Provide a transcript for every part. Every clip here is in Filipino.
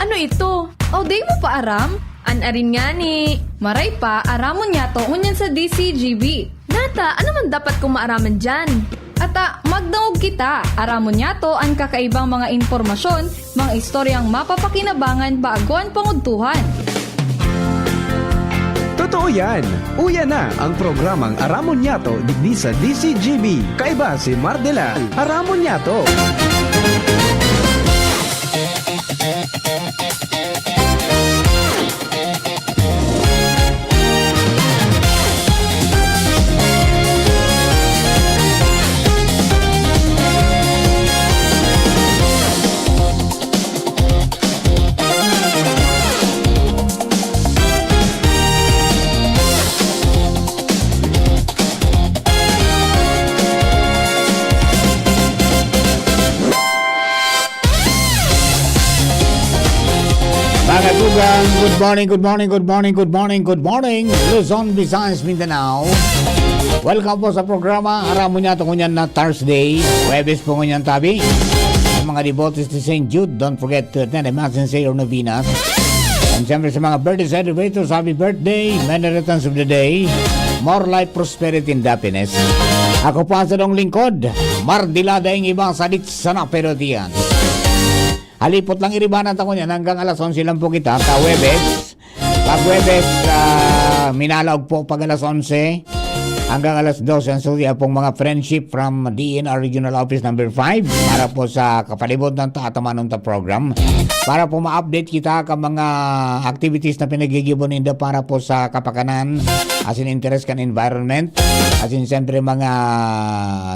Ano ito? O di mo pa aram? Anarin nga ni. Maray pa, aramon niya to ngunyan sa DCGB. Nata, ano man dapat kong maaraman dyan? Ata, magdaog kita. Aramon niya to ang kakaibang mga informasyon, mga istoryang mapapakinabangan baaguan panguntuhan. Totoo yan! Uya na ang programang Aramon Yato digdi sa DCGB. Kaiba si Mardela. Aramon Yato. Katugang, good morning, Luzon, Visayas, Mindanao. Welcome po sa programa Aramon Yato ngunyan na Thursday, Huwebes po ngunyan tabi. Sa mga devotees to St. Jude, don't forget to attend a Mass and say or novenas. And siyempre sa mga birthday celebrators, happy birthday, many returns of the day, more life, prosperity, and happiness. Ako po ang sadong lingkod, Mardila daing ibang salit sana pero diyan. Halipot lang iribanan ako niyan hanggang alas 11 lang po kita sa Huwebes. Pag Huwebes, minalaog po pag alas 11 hanggang alas 12 ang suya pong mga friendship from DNR Regional Office number 5 para po sa kapalibot ng Taatamanunta program. Para po ma-update kita ka mga activities na pinagigiboninda para po sa kapakanan as in interest kan environment. As in siyempre mga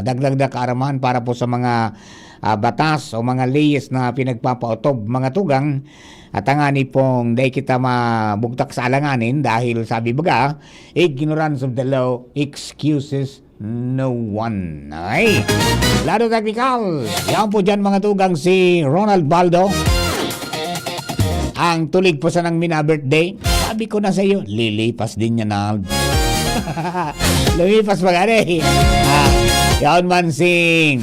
dagdag kaaraman para po sa mga batas o mga leyes na pinagpapautob mga tugang at angani pong dahil kita mabugtak sa alanganin dahil sabi baga, ignorance of the law excuses no one. Ay, lado technical. Yan po dyan mga tugang si Ronald Baldo. Ang tulig po sa nang mina birthday. Sabi ko na sa iyo, lilipas din niya na. Lumipas ba gani? Yan man sing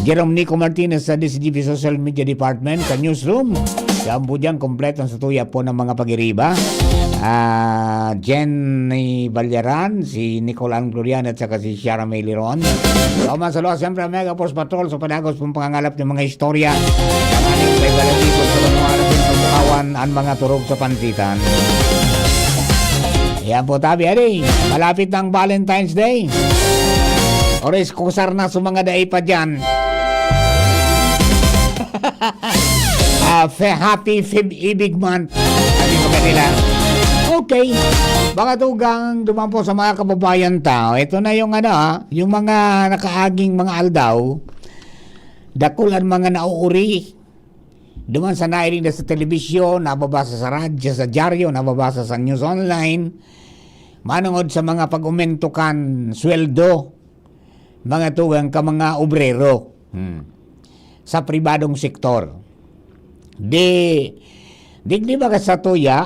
Jerome Nico Martinez sa DCGP Social Media Department sa newsroom. Yan po dyan, kompleto sa tuya po ng mga pag-iriba. Jenny Balyaran, si Nicolan Glorian at saka si Shara May Liron. So, masalo siyempre ang Mega Force Patrol sa panagos pong pangangalap ng mga istorya. Ang aning may balatipod sa mga natin pagkakawan ang mga turog sa pansitan. Yan po tabi, adi. Malapit ng Valentine's Day. Oris, kusar na sa mga daay pa dyan. Happy Ibig Month. Sabi ko kanila. Okay. Mga tugang dumampo sa mga kababayan tao. Ito na yung yung mga nakaaging mga aldaw. Dakulan mga nauuri. Duman sa nailing na sa telebisyon, nababasa sa radyo, sa dyaryo, nababasa sa news online. Manungod sa mga pag-umentukan sweldo. Mga tugang ka mga obrero sa pribadong sektor. Di ba ka sa tuya,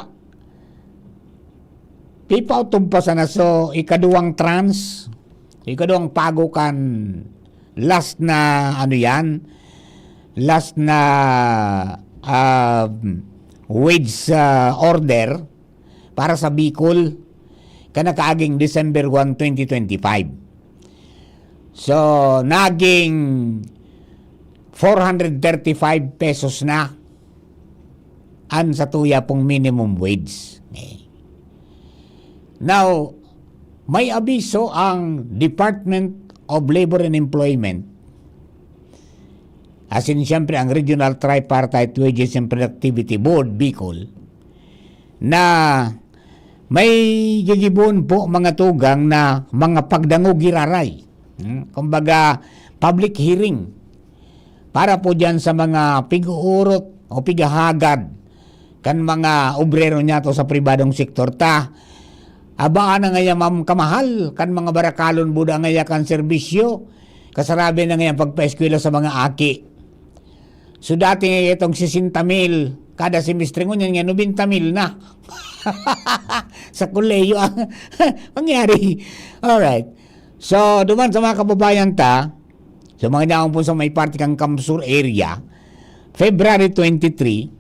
pipaw tumpasan na so ikaduwang trans, ikaduwang pagukan, last na last na wage order para sa Bicol kanakaaging December 1, 2025. So, naging 435 pesos na ang sa tuya pong minimum wage. Now, may abiso ang Department of Labor and Employment. As in, siyempre, ang Regional Tripartite Wages and Productivity Board, Bicol, na may gigibon po mga tugang na mga pagdangugiraray. Kumbaga, public hearing para po dyan sa mga pig-uurot o pigahagad kan mga obrero niya to sa pribadong sektor ta. Abaan na ngayon ma'am kamahal kan mga barakalon buda ngayon kan serbisyo kasarabi na ngayon pagpa-eskwela sa mga aki. So dati ngayon itong 60,000 kada semestre ngunyan nga 90,000 na. Sa kuleyo ang mangyari. Alright. So, duman sa mga kababayan ta, sa mga naong po sa may party kang Kamsur area, February 23,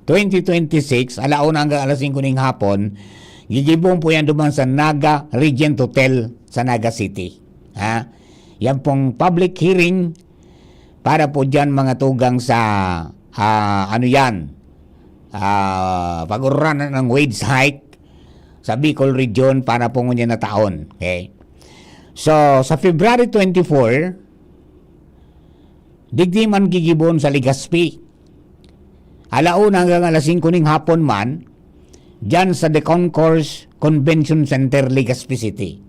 2026, alauna hanggang alas 5 ng hapon, gigibong po yan duman sa Naga Regent Hotel sa Naga City. Ha? Yan pong public hearing para po dyan mga tugang sa pag-uranan ng wage hike sa Bicol Region para po ngunyan na taon. Okay? So, sa February 24, digdi man gigibon sa Legazpi. Alauna hanggang alas 5 ng hapon man, dyan sa The Concourse Convention Center, Legazpi City.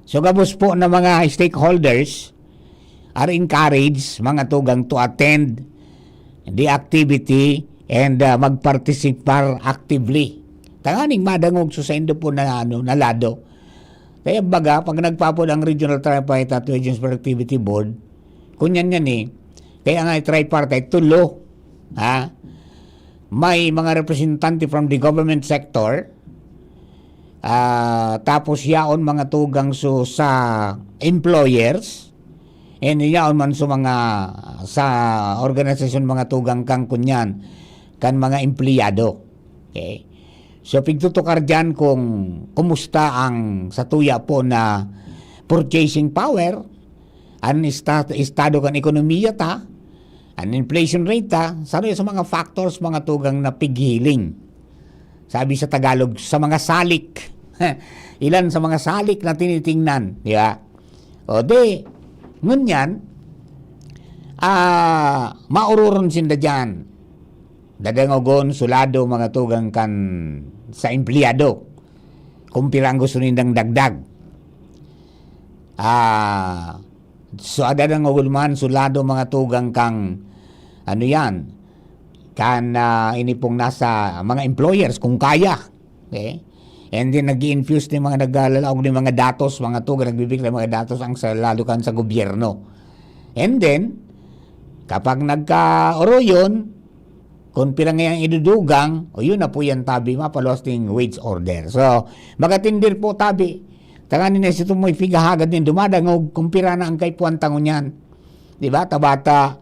So, gabos po na mga stakeholders are encouraged, mga tugang, to attend the activity and mag-participate actively. Tanganing madangog so sa indo po na, lado. Kaya baga, pag nagpapod ang Regional Tripartite Agents for Activity Board, kunyan kaya nga tripartite, tulo, may mga representante from the government sector, tapos yaon mga tugang sa employers, and yaon man sa organisasyon mga tugang kang kunyan, kan mga empleyado. Okay? So, pigtutukar dyan kung kumusta ang sa tuya po na purchasing power, ang estado kan ekonomiya ta, ang inflation rate ta, sa mga factors, mga tugang na pighiling. Sabi sa Tagalog, sa mga salik. Ilan sa mga salik na tinitingnan. Di ba? O di, ngunyan, maururon sinda dyan. Dadangogon, sulado, mga tugang kan sa empleyado. Kung pirang gusto nindang dagdag. So, dadangogon man, sulado, mga tugang kang ini pong nasa mga employers kung kaya. Okay? And then nag-i-infuse ng mga naglalalaog ng mga datos, mga tugang nagbibigay ng mga datos ang lalo kan sa gobyerno. And then, kapag nagka-oro yun, kung pirang ngayang idudugang, yun na po yan tabi, mapalos ng wage order. So, magatindir po tabi. Tanganin na ito mo ifigahagad din, dumadangog, kung pira na ang kay puwantangon yan. Diba? Tabata,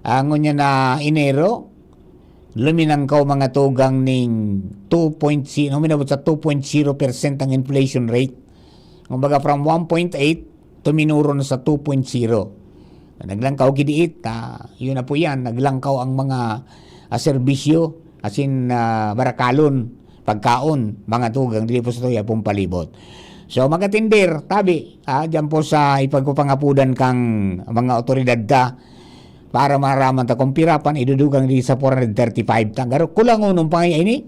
ang niya na Enero, luminang ka mga tugang ning 2.0, minabot sa 2.0% ang inflation rate. Kumbaga from 1.8 tuminuro na sa 2.0. Naglangkaw gidiit, yun na po yan, naglangkaw ang mga serbisyo, asin barakalon, pagkaon, mga tugang, dili po sa tuya pong palibot. So magatindir, tabi, dyan po sa ipagpapangapudan kang mga otoridad ta, para maraman ta kung pirapan, idudugang di sa 435 tanggaro. Kulang unong pangay ini.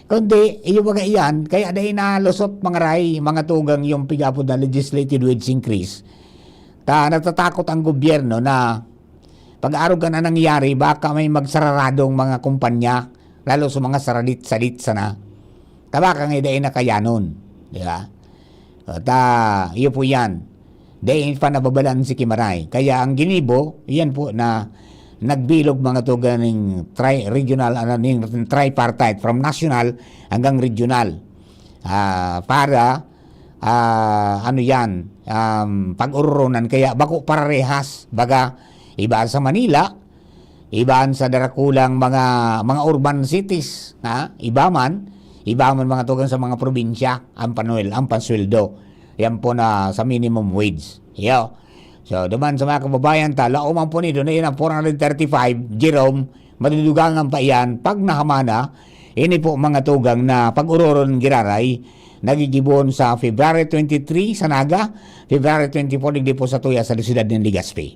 Kundi, iyo baga iyan, kaya dahil nalusot mga ray, mga tugang yung pigapod na legislative wage increase. Natatakot ang gobyerno na pag-arog na nangyari, baka may magsararadong mga kumpanya, lalo sa mga salit sana. Baka nga dahil na kaya nun. Di ba? Iyo po yan. Dahil pa nababalaan si Kimaray. Kaya ang ginibo, yan po na nagbilog mga tuga ng regional, tripartite from national hanggang regional. Para, pag-ururonan. Kaya bako parehas. Baga, ibaan sa Manila, ibaan sa darakulang mga urban cities. Iba man mga tugang sa mga probinsya, ang pansweldo. Yan po na sa minimum wage. Yo. So, duman sa mga kababayan ta, lauman po nito na yun ang 435, Jerome, madudugangan pa yan, pag nahamana, ini po mga tugang na pag-uroron giraray, nagigibon sa February 23 sa Naga, February 24, hindi po sa tuya sa siyudad ng Legazpi.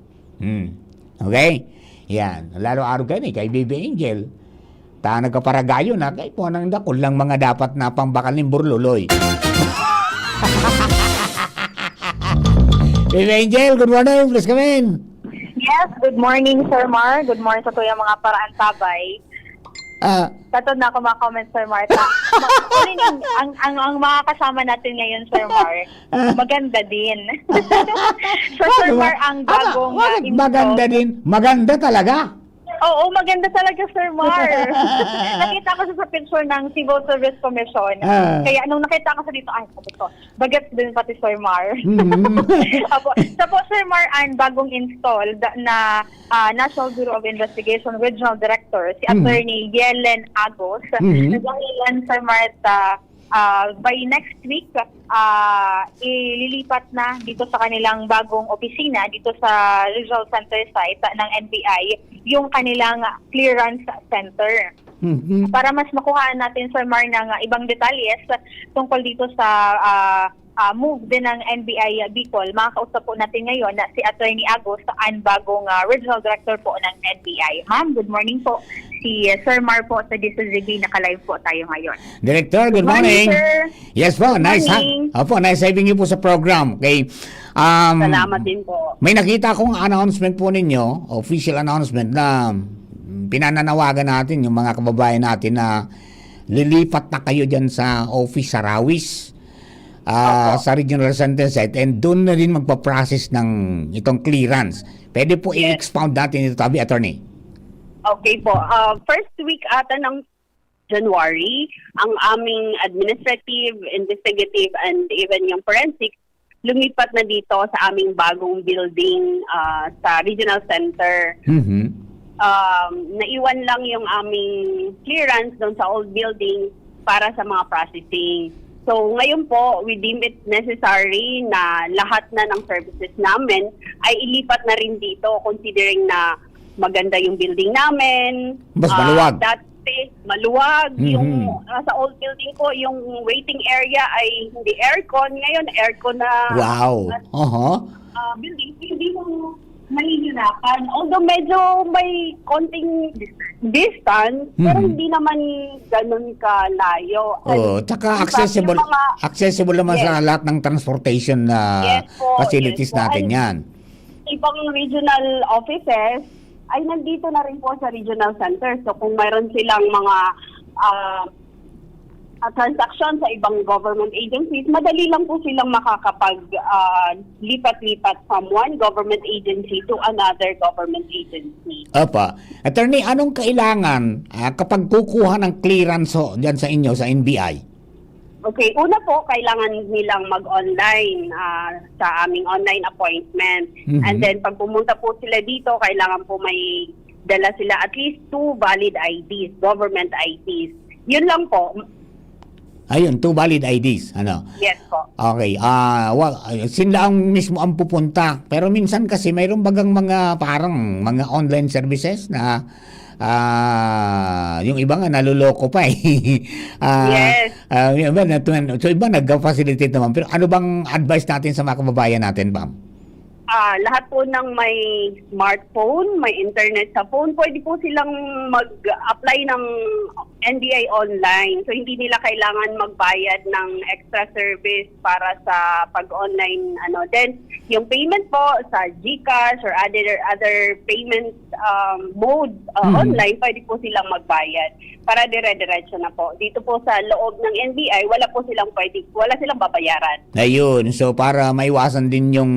Okay? Yan. Lalo araw kayo kay Baby Angel. Nagkaparagayo na, kay po nang dakol lang mga dapat na pambakal ng burluloy. Baby Angel, good morning. Please come in. Yes, good morning, Sir Mar. Good morning sa tuya mga paraan tabay. Tatod na ako mga comments, Sir Mar. ang mga kasama natin ngayon, Sir Mar, maganda din. So, Sir Mar, ang bagong maganda din. Maganda talaga. Oo, maganda talaga, Sir Mar. Nakita ko siya sa picture ng Civil Service Commission. Kaya nung nakita ko sa dito, ay, sabi ko, bagets din pati, Sir Mar. Tapos, Sir Mar, ang bagong installed na National Bureau of Investigation Regional Director, si Attorney Yelen Agos. Nagdahilan, Sir Mar, by next week, ililipat na dito sa kanilang bagong opisina, dito sa Rizal Center site ng NBI, yung kanilang clearance center. Para mas makuhaan natin, Sir Mar, ng ibang detalles tungkol dito sa move din ng NBI Bicol, makakausap po natin ngayon na si Attorney Agos, ang bagong Regional Director po ng NBI. Ma'am, good morning po. Si Sir Mar po sa DCGB, naka-live po tayo ngayon. Director, good morning. Sir. Yes po, nice having you po sa program. Okay. Salamat din po. May nakita kong announcement po ninyo, official announcement na pinananawagan natin yung mga kababayan natin na lilipat na kayo dyan sa office sa Rawis, sa Regional Center site, and doon na rin magpa-process ng itong clearance. Pwede po i-expound natin ito, Tabi, Attorney. Okay po. First week ata ng January, ang aming administrative, investigative, and even yung forensic lumipat na dito sa aming bagong building sa Regional Center. Naiwan lang yung aming clearance doon sa old building para sa mga processing. So ngayon po, we deem it necessary na lahat na ng services namin ay ilipat na rin dito, considering na maganda yung building namin. Mas maluwag. Dati, maluwag. Yung sa old building ko, yung waiting area ay hindi aircon. Ngayon, aircon na. Wow. Building. Hindi mo mahihirapan. Although medyo may konting distance, pero hindi naman ganun kalayo. Tsaka accessible naman sa lahat ng transportation na facilities natin yan. Ibang regional offices ay nandito na rin po sa regional center. So kung mayroon silang mga transaction sa ibang government agencies, madali lang po silang lipat-lipat from one government agency to another government agency. Opa. Attorney, anong kailangan kapag kukuha ng clearance dyan sa inyo, sa NBI? Okay, una po, kailangan nilang mag-online sa aming online appointment. And then, pag pumunta po sila dito, kailangan po may dala sila at least 2 valid IDs, government IDs. Yun lang po. Ayun, 2 valid IDs. Ano? Yes po. Okay. Sila ang mismo ang pupunta. Pero minsan kasi mayroon bagang mga parang mga online services na yung iba nga naluloko pa eh. Yes. So iba nag-facilitate naman. Pero ano bang advice natin sa mga kababayan natin, ma'am? Lahat po ng may smartphone, may internet sa phone, pwede po silang mag-apply ng NBI online. So hindi nila kailangan magbayad ng extra service para sa pag-online. Then yung payment po sa GCash or other payment mode online, pwede po silang magbayad para dire-diretso na po. Dito po sa loob ng NBI, wala silang babayaran. Ayun, so para maiwasan din yung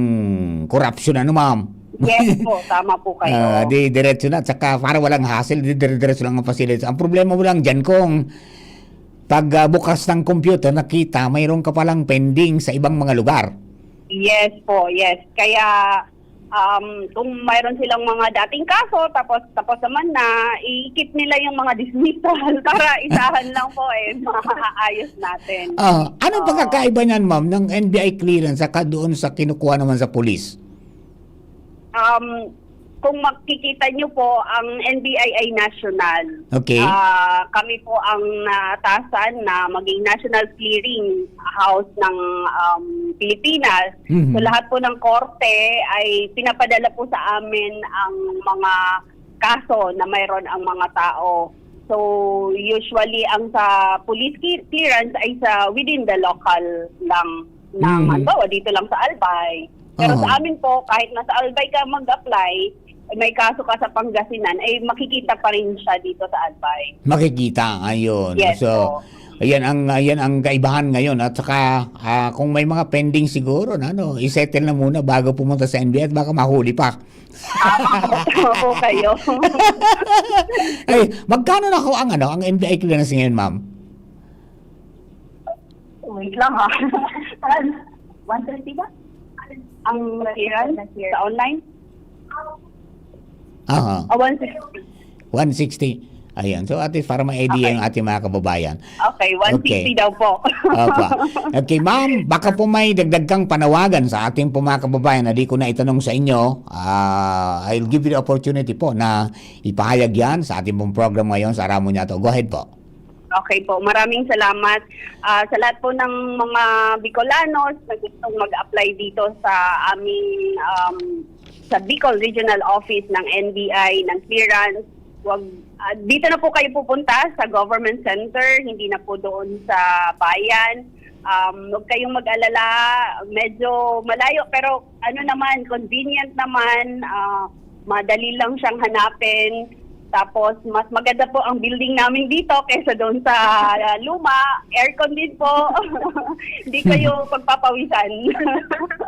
corruption, ma'am? Yes po, tama po kayo. Diretso na, tsaka para walang hassle, diretso lang ang facilities. Ang problema mo lang dyan kung pag bukas ng computer, nakita, mayroon ka palang pending sa ibang mga lugar. Yes po, yes. Kaya kung mayroon silang mga dating kaso, tapos naman na, i-keep nila yung mga dismissal para isahan lang po maayos natin. Anong pagkakaiba niyan, ma'am, ng NBI clearance saka doon sa kinukuha naman sa police? Kung makikita nyo po, ang NBI ay national. Okay. Kami po ang natasan na maging national clearing house ng Pilipinas. So lahat po ng korte ay pinapadala po sa amin ang mga kaso na mayroon ang mga tao. So usually ang sa police clearance ay sa within the local lang ng dito lang sa Albay. Pero sa amin po, kahit nasa Albay ka mag-apply, may kaso ka sa Pangasinan, ay makikita pa rin siya dito sa Albay. Makikita, ayun. Yes So, po. ayan ang kaibahan ngayon. At saka, kung may mga pending siguro, isettle na muna bago pumunta sa NBI at baka mahuli pa. Tama po kayo. Ay, magkano na ho ang NBI clearance ngayon, ma'am? Wait lang ha. 130 ba? Ang clearance sa online? Aha, 160. 160. Ayan. So, at least para ma-idea Okay. ang ating mga kababayan. Okay, 160 Okay. daw po. Opo. Okay, ma'am, baka po may dagdag kang panawagan sa ating po mga kababayan na di ko na itanong sa inyo. I'll give you the opportunity po na ipahayag yan sa ating pong program ngayon sa Aramon Niato. Go ahead po. Okay po, maraming salamat sa lahat po ng mga Bicolanos na gustong mag-apply dito sa aming sa Bicol Regional Office ng NBI, ng clearance. Dito na po kayo pupunta sa government center, hindi na po doon sa bayan. Huwag kayong mag-alala, medyo malayo pero convenient naman, madali lang siyang hanapin. Tapos, mas maganda po ang building namin dito kaysa doon sa luma. Aircon din po. Hindi kayo pagpapawisan.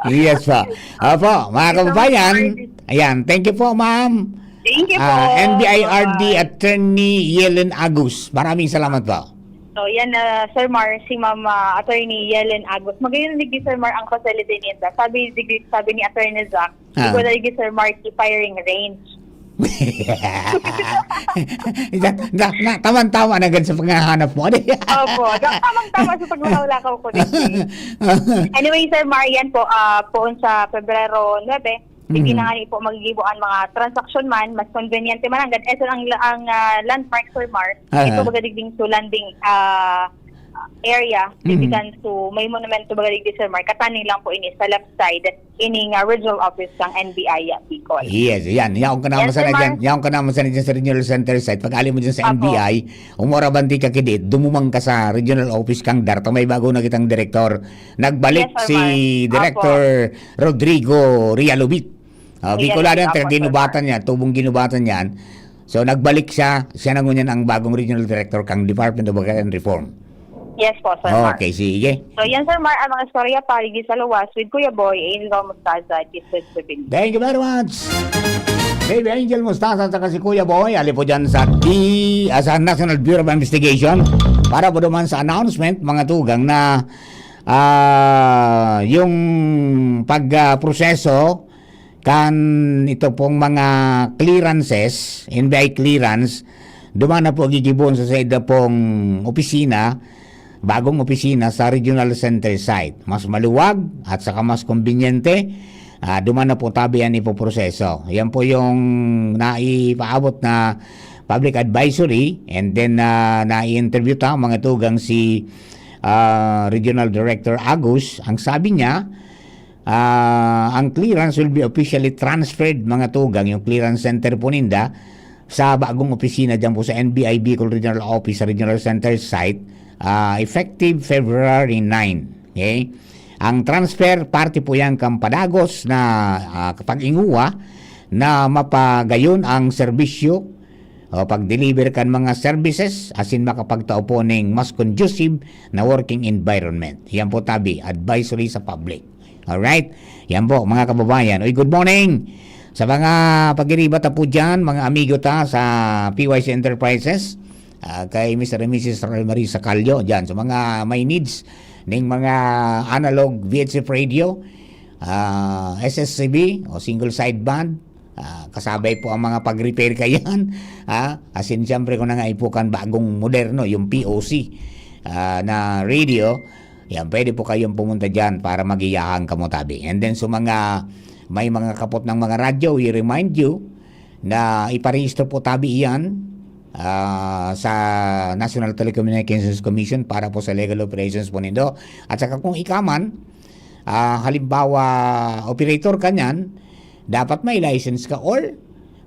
Yes po. Opo, mga kababayan. Ayan, thank you po, ma'am. Thank you po. NBIRD Attorney Yellen Agus. Maraming salamat po. So, yan, Sir Mar, si Ma'am Attorney Yellen Agos. Magayon ni Sir Mar ang consolidated. Sabi ni Attorney Zach, ikaw na Sir Mar, firing range. Tama-tama na gan sa panghahanap mo. Opo, tamang-tama sa pagmamawlakaw ko din. Anyway, Sir Marian po, poon sa Pebrero 9, hindi na nga po magigibuan mga transaction man, mas conveniente man hanggang eso ang landmark, Sir Mar. Ito magadigding to landing area, bibigan to may monumento magadigding, Sir Mar. Kataning lang po ini sa left side, ining regional office ng NBI Bicol. Yes, yan. Yaong ka naman Yes, sana Sir dyan. Mar. Yaong ka naman sana dyan sa regional center site. Pag alim mo dyan sa Apo. NBI, umorabandi ka kidit, dumumang ka sa regional office kang Darto. May bago na kitang direktor. Nagbalik Yes, Sir si Mar. Director Rodrigo Rialubit. Bicolano, Apo, Sir ginubatan niya, tubong ginubatan yan. So nagbalik siya na ngunyan ang bagong regional director kang Department of Agriculture and Reform. Yes po, Sir Mar. Okay, sige. So yan, Sir Mar, ang mga istorya parigi sa luwas with Kuya Boy, Angel Mustaza, Jesus Bibig. Thank you very much. Baby Angel Mustaza at si Kuya Boy, ali po dyan sa sa National Bureau of Investigation para po naman sa announcement, mga tugang na yung pagproseso kan ito pong mga clearances, NBI clearance, duman na po gigibon sa seda pong opisina, bagong opisina sa regional center site. Mas maluwag at saka mas kumbinyente. Duman na po tabi yan ipoproseso. Yan po yung naipaabot na public advisory and then nai-interview ta mga tugang si Regional Director Agus. Ang sabi niya, ang clearance will be officially transferred mga tugang, yung clearance center po ninda sa bagong opisina dyan po sa NBI Bicol Regional Office sa Regional Center site effective February 9. Okay? Ang transfer, parte po yan kang padagos na kapag inguwa na mapagayon ang serbisyo o pag-deliver kan mga services asin makapagtao po ng mas conducive na working environment. Yan po tabi, advisory sa public. Alright? Yan po mga kababayan. Oy, good morning sa mga pag-iribata po dyan, mga amigo ta sa PYC Enterprises, kay Mr. and Mrs. Marie Sacalio dyan. So mga may needs ng mga analog VHF radio, SSCB o single sideband, kasabay po ang mga pag-repair kayan. Asin siyempre kung nangaipukan bagong moderno, yung POC na radio, yan, pwede po kayong pumunta dyan para magiyahan kamutabi. And then so may mga kapot ng mga radyo, we remind you na iparehistro po tabi yan sa National Telecommunications Commission para po sa legal operations po nindo. At saka kung ikaman, halimbawa operator ka niyan, dapat may license ka or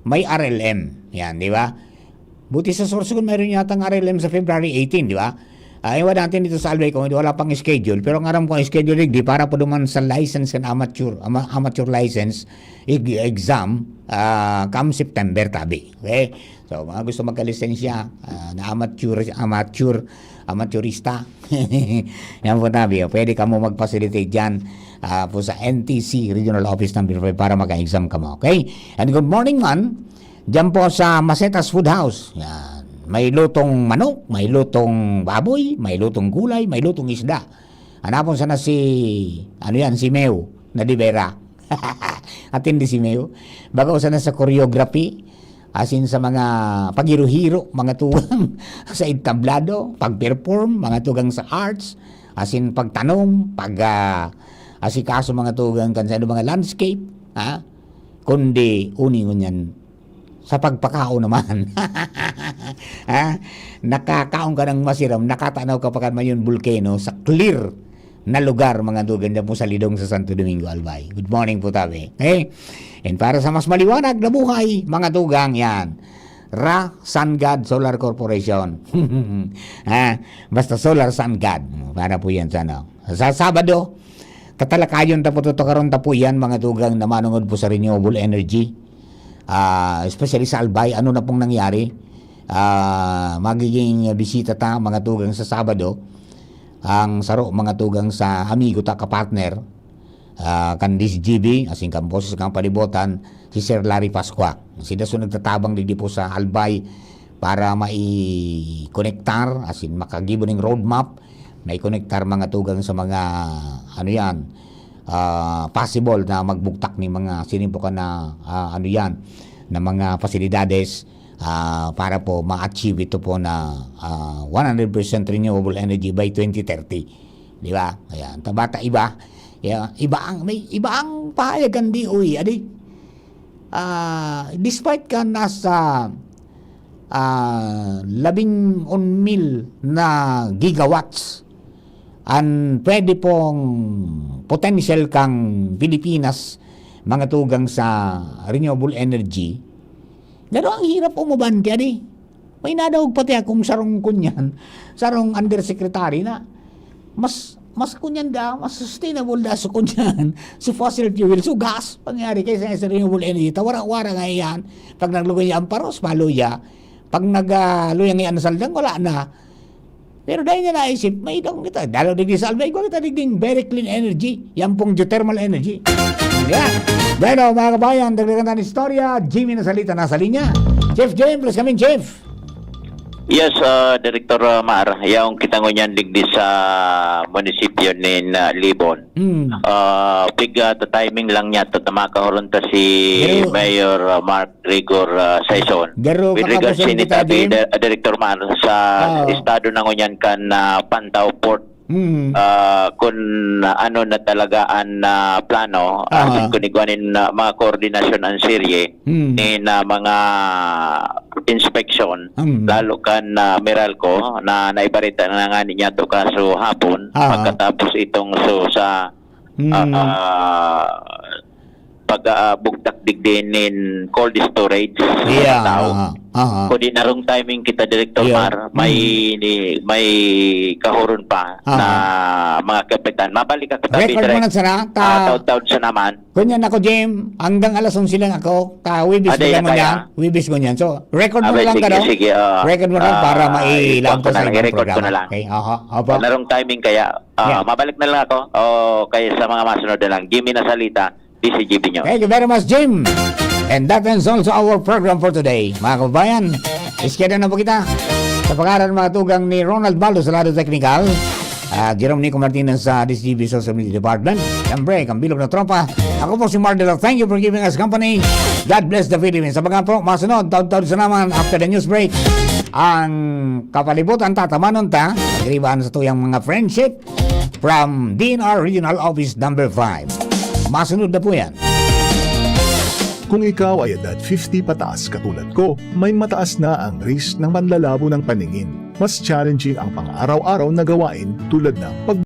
may RLM. Yan, di ba? Buti sa source ko mayroon yatang RLM sa February 18, di ba? Iwan natin dito sa Albay kung wala pang schedule. Pero ang aram ko ang schedule di para po duman sa license and amateur license exam come September tabi. Okay? So mga gusto magka-lisensya na amateurista. Yan po tabi. Pwede ka mo mag-facilitate dyan po sa NTC Regional Office number 5 para maka-exam ka mo. Okay? And good morning man. Dyan po sa Masetas Food House. Yan. May lutong manok, may lutong baboy, may lutong gulay, may lutong isda. Hanapon sana si si Meo na Divera. Atindi si Meo. Bago sana sa choreography, asin sa mga paghiro-hiro, mga tugang sa entablado, pag-perform, mga tugang sa arts, asin pagtanong, asikaso mga tugang kan sa mga landscape, kundi uningon yan sa pagpakao naman. Nakakaon ka ng masiram, nakatanaw ka pa kan mayon volcano sa clear na lugar mga dugan na po sa Lidong sa Santo Domingo, Albay. Good morning po tabi. Okay? And para sa mas maliwanag na buhay, mga dugang yan. Sun God Solar Corporation. Basta Solar Sun God. Para po yan sa Sa Sabado, katalakayon tapo karon tapo yan mga dugang na manungod po sa renewable energy. Especially sa Albay, ano na pong nangyari? Magiging bisita ta mga tugang sa Sabado, ang saro mga tugang sa amigo ta kapartner kan DCGB asing kampos kang palibotan si Sir Larry Pasqua. Sila so nagtatabang di po sa Albay para mai-connectar asin makagibo ning roadmap na i-connectar mga tugang sa mga possible na magbuktak ni mga sinimpo ka na na mga pasilidades para po ma-achieve ito po na 100% renewable energy by 2030. Di ba? Ayan, tabata iba. May iba ang pahayagan di despite ka nasa 11 mil na gigawatts ang pwede pong potential kang Pilipinas mga tugang sa renewable energy. Pero ang hirap umubanti may nadawag pati akong sarong kunyan, sarong undersecretary na mas kunyan mas sustainable sa kunyan si fossil fuel, so gas pangyari kaysa sa renewable energy. Tawara-wara nga yan. Pag naglugoy ang paros, maluya. Pag nagluyang yan sa saldang, wala na. Pero dahil na naisip, may idong kita. Dalo digdi sa Albay, kita digding very clean energy. Yan pong geothermal energy. Yan. Bueno, mga kabayan, dagdagan na istorya. Jimmy na salita nasa linya. Chef James, please come in, Chef. Yes, Director Mar, yung kita ngunyan digdi sa munisipyo ni Libon. Big timing lang niya to makaroon ta si Mayor Mark Rigor Saison. With regards sa initabi, Director Mar, sa estado na ngunyan kan Pantaw Port. Kung ano na talagaan na plano, kunigwanin mga koordinasyon ang serye ni na mga inspection, lalo kan Meralco na naibarita na nga niya to kaso hapon, pagkatapos itong sa pagbugtak digdinin cold storage sa tao. Kundi narong timing kita, Director Mar, may kahuron pa na mga kapitan. Mabalik ka katabi, record mo na sana. Taud-taud sa naman. Kunyan ako, Jim. Hanggang alas 11 lang ako. Wibis ko yan. Wibis ko yan. So, record mo lang ka daw. Record mo lang para mailang ko sa ibang program. Okay. Narong timing kaya. Mabalik na lang ako. Kaya sa mga masunod na lang. Jimmy na salita. DCGB nyo. Thank you very much, Jim. And that ends also our program for today. Mga kabayan, iskeda na po kita sa pangalan mga tugang ni Ronald Baldo sa lado technical, Jerome Nico Martinez sa DCGB Social Media Department. Siyempre, ang bilog na tropa. Ako po si Mardela. Thank you for giving us company. God bless the Philippines. Sa mga po, masunod, taon-taon sa naman after the news break. Ang kapalibutan tatamanon ta, nagribaan sa tuyang mga friendship from DNR Regional Office number 5. Masunod na po yan. Kung ikaw ay edad 50 pataas katulad ko, may mataas na ang risk ng panlalabo ng paningin. Mas challenging ang pang-araw-araw na gawain tulad ng